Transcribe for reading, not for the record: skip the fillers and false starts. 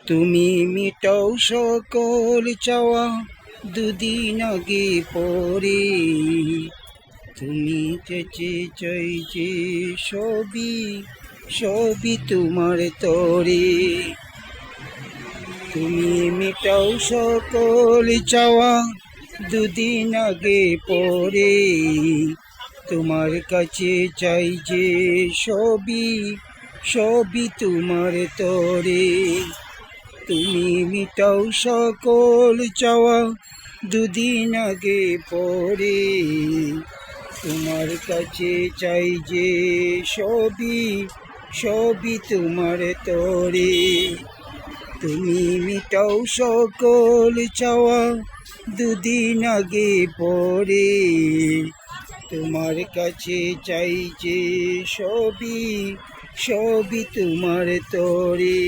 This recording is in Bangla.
তুমি মিটাও সকল চাওয়া দুদিন আগে পরে, তুমি চেচে চাইছে সবই সবই তোমার তরে। তুমি মিটাও সকল চাওয়া দুদিন আগে পরে, তোমার কাছে চাই যে সবই সবই তোমার তরে। তুমি মিটাও সকল চাওয়া দুদিন আগে পরে, তোমার কাছে চাই যে সবই সবই তোমার তরে। তুমি মিটাও সকল চাওয়া দুদিন আগে পরে, তোমার কাছে চাই যে সবই সবই তোমার তরে।